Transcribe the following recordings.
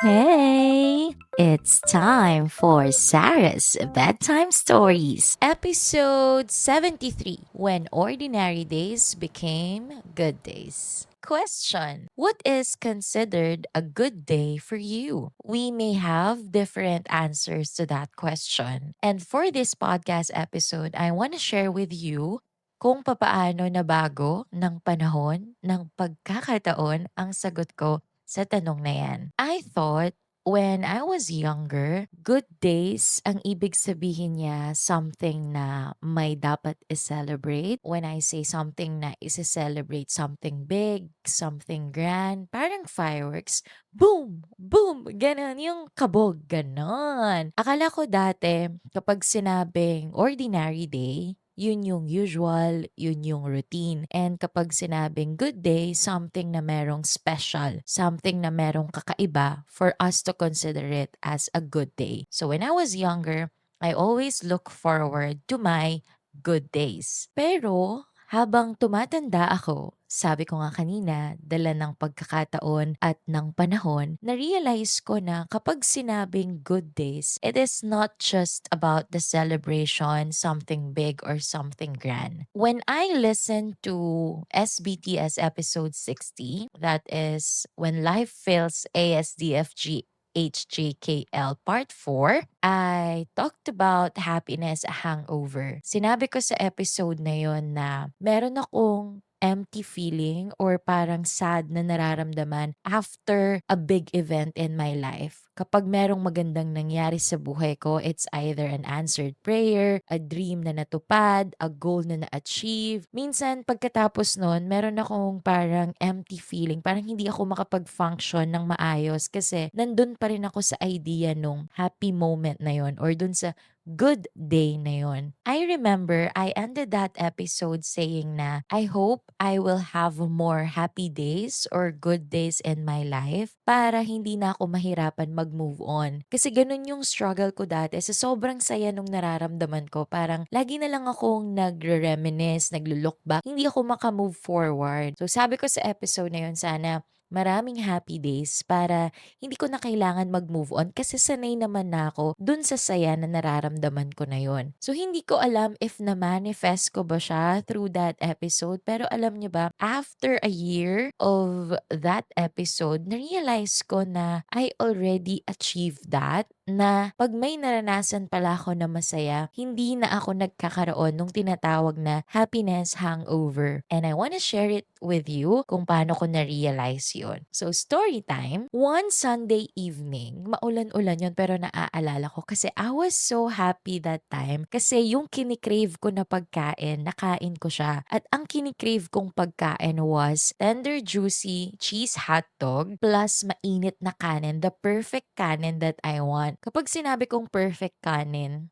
Hey, it's time for Sarah's Bedtime Stories, episode 73, When Ordinary Days Became Good Days. Question: What is considered a good day for you? We may have different answers to that question. And for this podcast episode, I want to share with you kung papaano nabago ng panahon ng pagkakataon ang sagot ko sa tanong na yan. I thought when I was younger, good days, ang ibig sabihin niya something na may dapat i-celebrate. When I say something na i-celebrate something big, something grand, parang fireworks, boom, boom, ganon, yung kabog, ganon. Akala ko dati, kapag sinabing ordinary day, yun yung usual, yun yung routine. And kapag sinabing good day, something na merong special, something na merong kakaiba for us to consider it as a good day. So when I was younger, I always look forward to my good days. Pero habang tumatanda ako, sabi ko nga kanina, dala ng pagkakataon at ng panahon, na-realize ko na kapag sinabing good days, it is not just about the celebration, something big or something grand. When I listen to SBTS episode 60, that is When Life Fails ASDFG HJKL Part 4, I talked about happiness hangover. Sinabi ko sa episode na yon na meron akong empty feeling or parang sad na nararamdaman after a big event in my life. Kapag merong magandang nangyari sa buhay ko, it's either an answered prayer, a dream na natupad, a goal na na-achieve. Minsan, pagkatapos nun, meron akong parang empty feeling. Parang hindi ako makapag-function ng maayos kasi nandun pa rin ako sa idea nung happy moment na yon or dun sa good day na yon. I remember I ended that episode saying na I hope I will have more happy days or good days in my life para hindi na ako mahirapan mag-move on. Kasi ganun yung struggle ko dati sa sobrang saya nung nararamdaman ko. Parang lagi na lang akong nagre-reminisce, naglo-look back. Hindi ako maka-move forward. So sabi ko sa episode na yun, sana maraming happy days para hindi ko na kailangan mag-move on kasi sanay naman na ako dun sa saya na nararamdaman ko na yon. So hindi ko alam if na-manifest ko ba siya through that episode, pero alam niyo ba, after a year of that episode, na-realize ko na I already achieved that, na pag may naranasan pala ako na masaya, hindi na ako nagkakaroon nung tinatawag na happiness hangover. And I wanna share it with you kung paano ko na-realize yun. So, story time. One Sunday evening, maulan-ulan yun pero naaalala ko kasi I was so happy that time kasi yung kinikrave ko na pagkain, nakain ko siya. At ang kinikrave kong pagkain was tender juicy cheese hotdog plus mainit na kanin, the perfect kanin that I want. Kapag sinabi kong perfect kanin,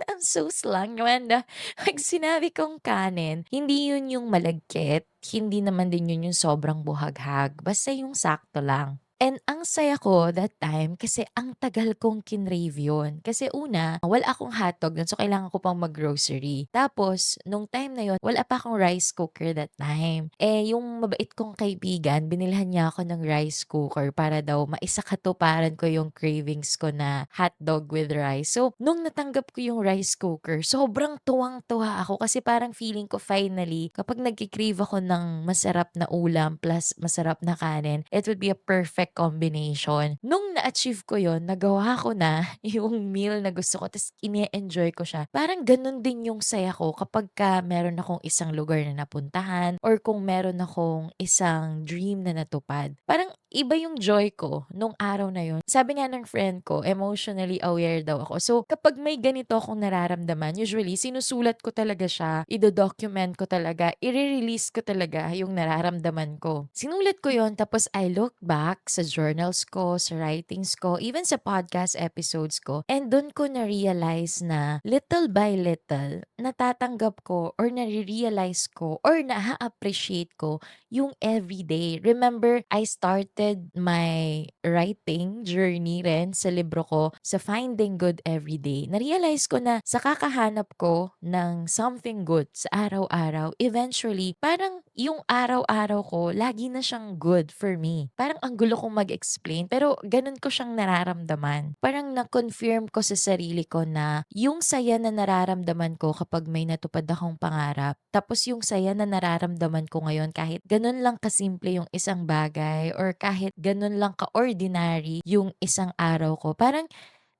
I'm so slang naman na. Pag sinabi kong kanin, hindi yun yung malagkit, hindi naman din yun yung sobrang buhaghag, basta yung sakto lang. And ang saya ko that time kasi ang tagal kong kinrave yun. Kasi una, wala akong hotdog nun so kailangan ko pang mag-grocery. Tapos, nung time na yun, wala pa akong rice cooker that time. Eh, yung mabait kong kaibigan, binilhan niya ako ng rice cooker para daw maisakatuparan ko yung cravings ko na hotdog with rice. So, nung natanggap ko yung rice cooker, sobrang tuwang-tuwa ako kasi parang feeling ko finally, kapag nagkikrave ako ng masarap na ulam plus masarap na kanin, it would be a perfect combination. Nung na-achieve ko yon, nagawa ko na yung meal na gusto ko, tapos ini-enjoy ko siya. Parang ganun din yung saya ko kapag ka meron akong isang lugar na napuntahan or kung meron akong isang dream na natupad. Parang iba yung joy ko nung araw na yun. Sabi nga ng friend ko, emotionally aware daw ako. So, kapag may ganito akong nararamdaman, usually, sinusulat ko talaga siya, ido-document ko talaga, i-release ko talaga yung nararamdaman ko. Sinulat ko yon tapos I look back sa journals ko, sa writings ko, even sa podcast episodes ko, and doon ko na-realize na little by little, natatanggap ko or nare-realize ko or na-appreciate ko yung everyday. Remember, I started my writing journey rin sa libro ko sa Finding Good Everyday. Na-realize ko na sa kakahanap ko ng something good sa araw-araw, eventually, parang yung araw-araw ko, lagi na siyang good for me. Parang ang gulo kong mag-explain pero ganun ko siyang nararamdaman. Parang na-confirm ko sa sarili ko na yung saya na nararamdaman ko kapag may natupad akong pangarap, tapos yung saya na nararamdaman ko ngayon kahit ganun lang kasimple yung isang bagay or kahit ganun lang ka-ordinary yung isang araw ko, parang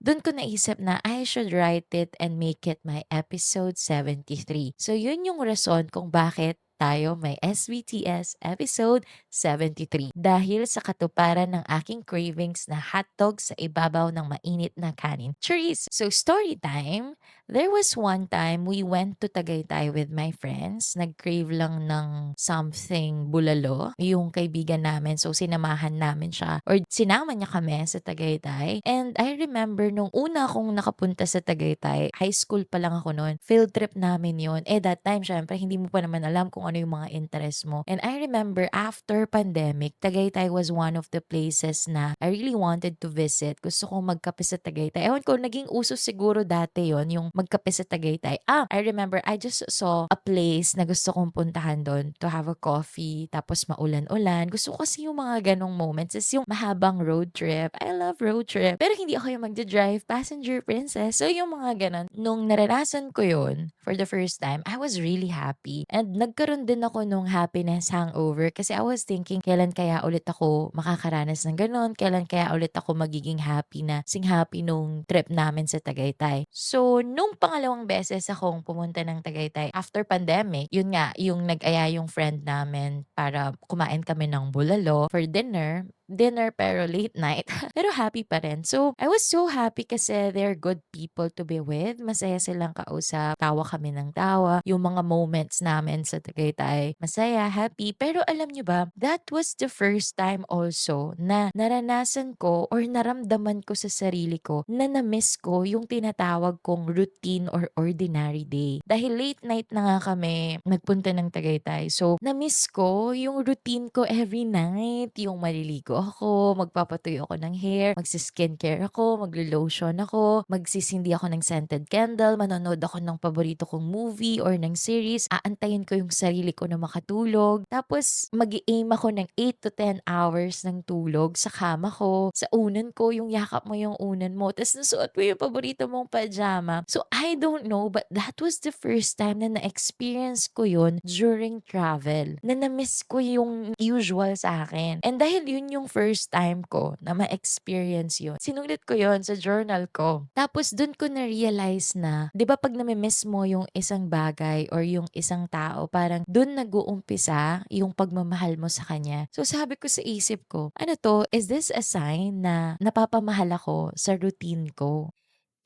dun ko naisip na I should write it and make it my episode 73. So yun yung rason kung bakit tayo may SBTS episode 73. Dahil sa katuparan ng aking cravings na hotdog sa ibabaw ng mainit na kanin. Cheers! So story time, there was one time we went to Tagaytay with my friends. Nag-crave lang ng something bulalo, yung kaibigan namin. So sinamahan namin siya or sinama niya kami sa Tagaytay. And I remember nung una akong nakapunta sa Tagaytay, high school pa lang ako noon. Field trip namin yon. That time, syempre, hindi mo pa naman alam kung ano yung mga interest mo. And I remember after pandemic, Tagaytay was one of the places na I really wanted to visit. Gusto kong magkape sa Tagaytay. Ewan ko, naging uso siguro dati yon yung magkape sa Tagaytay. I remember, I just saw a place na gusto kong puntahan doon to have a coffee, tapos maulan-ulan. Gusto ko kasi yung mga ganong moments. Is yung mahabang road trip. I love road trip. Pero hindi ako yung magdadrive, passenger princess. So yung mga ganon. Nung naranasan ko yun for the first time, I was really happy. And nagkaroon din ako nung happiness hangover kasi I was thinking, kailan kaya ulit ako makakaranas ng ganon? Kailan kaya ulit ako magiging happy na sing happy nung trip namin sa Tagaytay? So, nung pangalawang beses akong pumunta ng Tagaytay after pandemic, yun nga, yung nag-aya yung friend namin para kumain kami ng bulalo for dinner. Dinner pero late night. Pero happy pa rin. So, I was so happy kasi they're good people to be with. Masaya silang kausap. Tawa kami ng tawa. Yung mga moments namin sa Tagaytay, masaya, happy. Pero alam nyo ba, that was the first time also na naranasan ko or naramdaman ko sa sarili ko na na-miss ko yung tinatawag kong routine or ordinary day. Dahil late night na nga kami nagpunta ng Tagaytay. So, na-miss ko yung routine ko every night. Yung maliligo ako, magpapatuyo ako ng hair, magsi-skincare ako, maglo-lotion ako, magsisindi ako ng scented candle, manonood ako ng paborito kong movie or ng series, aantayin ko yung sarili ko na makatulog, tapos mag-aim ako ng 8 to 10 hours ng tulog sa kama ko, sa unan ko, yung yakap mo yung unan mo, tapos nasuot mo yung paborito mong pajama. So, I don't know, but that was the first time na na-experience ko yun during travel, na na-miss ko yung usual sa akin. And dahil yun yung first time ko na ma-experience yun, sinulit ko yun sa journal ko. Tapos dun ko na-realize na, di ba pag nami-miss mo yung isang bagay or yung isang tao, parang dun nag-uumpisa yung pagmamahal mo sa kanya. So sabi ko sa isip ko, ano to, is this a sign na napapamahal ako sa routine ko?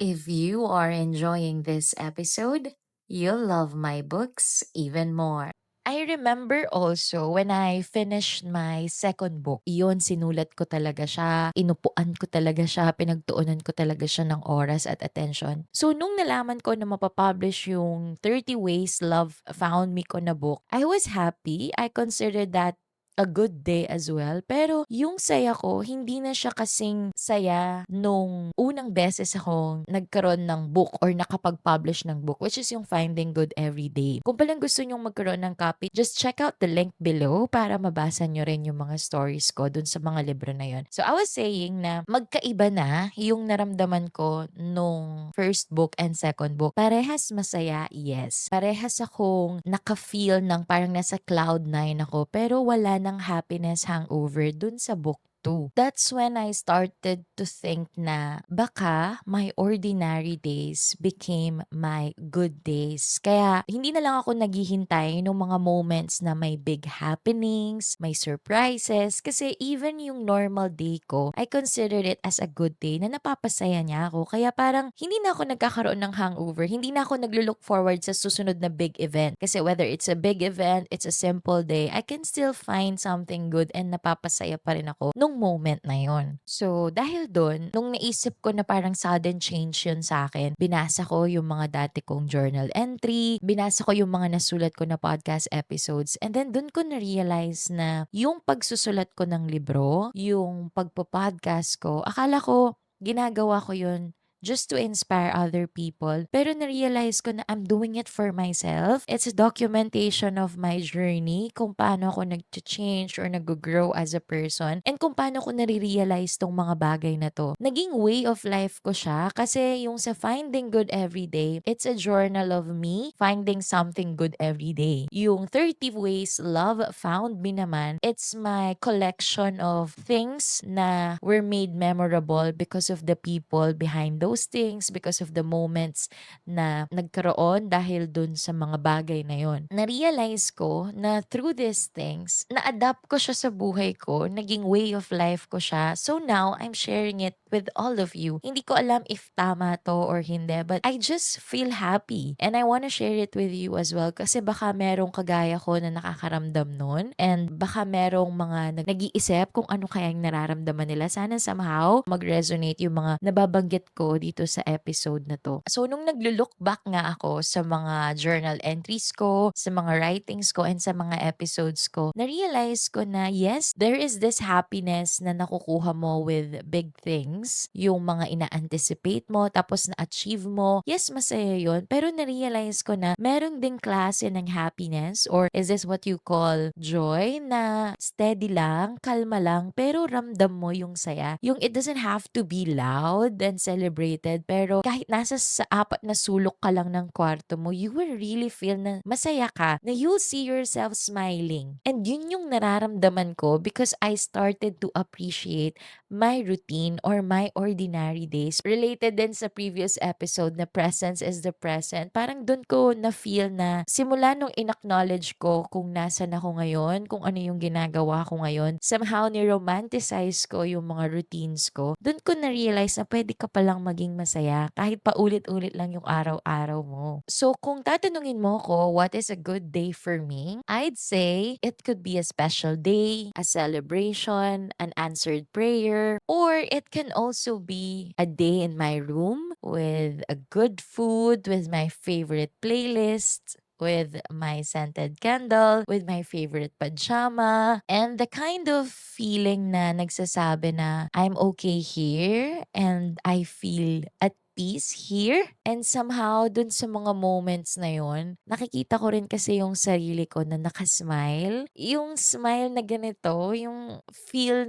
If you are enjoying this episode, you'll love my books even more. I remember also when I finished my second book, iyon sinulat ko talaga siya, inupuan ko talaga siya, pinagtuunan ko talaga siya ng oras at attention. So nung nalaman ko na mapapublish yung 30 Ways Love Found Me ko na book, I was happy. I considered that a good day as well. Pero yung saya ko, hindi na siya kasing saya nung unang beses akong nagkaroon ng book or nakapag-publish ng book, which is yung Finding Good Every Day. Kung palang gusto nyong magkaroon ng copy, just check out the link below para mabasa nyo rin yung mga stories ko dun sa mga libro na yun. So I was saying na magkaiba na yung naramdaman ko nung first book and second book. Parehas masaya, yes. Parehas akong naka-feel ng parang nasa cloud 9 ako, pero wala ng happiness hangover dun sa book 2. That's when I started to think na baka my ordinary days became my good days. Kaya hindi na lang ako naghihintay ng mga moments na may big happenings, may surprises, kasi even yung normal day ko, I considered it as a good day na napapasaya niya ako. Kaya parang hindi na ako nagkakaroon ng hangover, hindi na ako naglo-look forward sa susunod na big event. Kasi whether it's a big event, it's a simple day, I can still find something good and napapasaya pa rin ako nung moment na yon. So, dahil doon, nung naisip ko na parang sudden change yun sa akin, binasa ko yung mga dati kong journal entry, binasa ko yung mga nasulat ko na podcast episodes, and then doon ko na-realize na yung pagsusulat ko ng libro, yung pagpo-podcast ko, akala ko ginagawa ko yun just to inspire other people. Pero na-realize ko na I'm doing it for myself. It's a documentation of my journey kung paano ako nag-change or nag-grow as a person and kung paano ko nare-realize tong mga bagay na to. Naging way of life ko siya kasi yung sa Finding Good Everyday, it's a journal of me finding something good every day. Yung 30 Ways Love Found Me naman, it's my collection of things na were made memorable because of the people behind those things, because of the moments na nagkaroon dahil dun sa mga bagay na yon. Na-realize ko na through these things, na-adapt ko siya sa buhay ko, naging way of life ko siya. So now, I'm sharing it with all of you. Hindi ko alam if tama to or hindi, but I just feel happy. And I wanna share it with you as well kasi baka merong kagaya ko na nakakaramdam nun and baka merong mga nag-iisip kung ano kayang nararamdaman nila. Sana somehow mag-resonate yung mga nababanggit ko dito sa episode na to. So, nung naglo-look back nga ako sa mga journal entries ko, sa mga writings ko, and sa mga episodes ko, na-realize ko na yes, there is this happiness na nakukuha mo with big things. Yung mga ina-anticipate mo, tapos na-achieve mo. Yes, masaya yun. Pero na-realize ko na meron ding klase ng happiness or is this what you call joy na steady lang, kalma lang, pero ramdam mo yung saya. Yung it doesn't have to be loud and celebrated, pero kahit nasa sa apat na sulok ka lang ng kwarto mo, you will really feel na masaya ka, na you'll see yourself smiling. And yun yung nararamdaman ko because I started to appreciate my routine or my ordinary days. Related din sa previous episode na presence is the present. Parang doon ko na-feel na simula nung in-acknowledge ko kung nasan ako ngayon, kung ano yung ginagawa ko ngayon, somehow ni-romanticize ko yung mga routines ko. Doon ko na-realize na pwede ka palang maging masaya kahit paulit-ulit lang yung araw-araw mo. So kung tatanungin mo ko, what is a good day for me? I'd say it could be a special day, a celebration, an answered prayer, or it can also be a day in my room with a good food, with my favorite playlist, with my scented candle, with my favorite pajama, and the kind of feeling na nagsasabi na I'm okay here and I feel at peace here. And somehow, dun sa mga moments na yon, nakikita ko rin kasi yung sarili ko na nakasmile. Yung smile na ganito, yung feel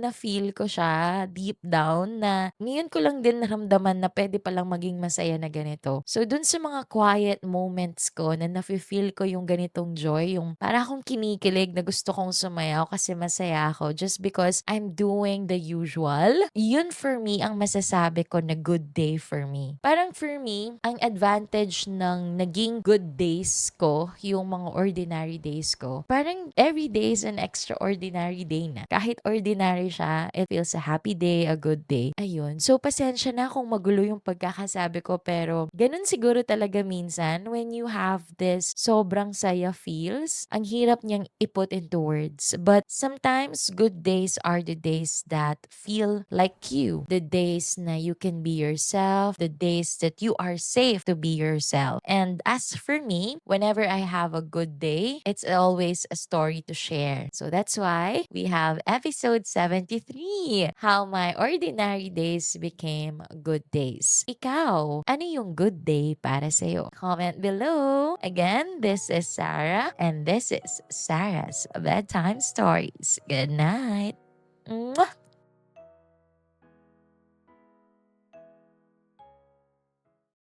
ko siya deep down na ngayon ko lang din naramdaman na pwede palang maging masaya na ganito. So, dun sa mga quiet moments ko na nafe-feel ko yung ganitong joy, yung para akong kinikilig na gusto kong sumayaw kasi masaya ako just because I'm doing the usual. Yun for me ang masasabi ko na good day for me. Parang for me, ang advantage ng naging good days ko, yung mga ordinary days ko, parang every day is an extraordinary day na. Kahit ordinary siya, it feels a happy day, a good day. Ayun. So, pasensya na kung magulo yung pagkakasabi ko, pero ganun siguro talaga minsan when you have this sobrang saya feels, ang hirap niyang i-put into words. But sometimes, good days are the days that feel like you. The days na you can be yourself, the days that you are safe to be yourself. And as for me, whenever I have a good day, it's always a story to share. So that's why we have episode 73, How My Ordinary Days Became Good Days. Ikaw, ano yung good day para sa'yo? Comment below. Again, this is Sarah and this is Sarah's Bedtime Stories. Good night. Mwah!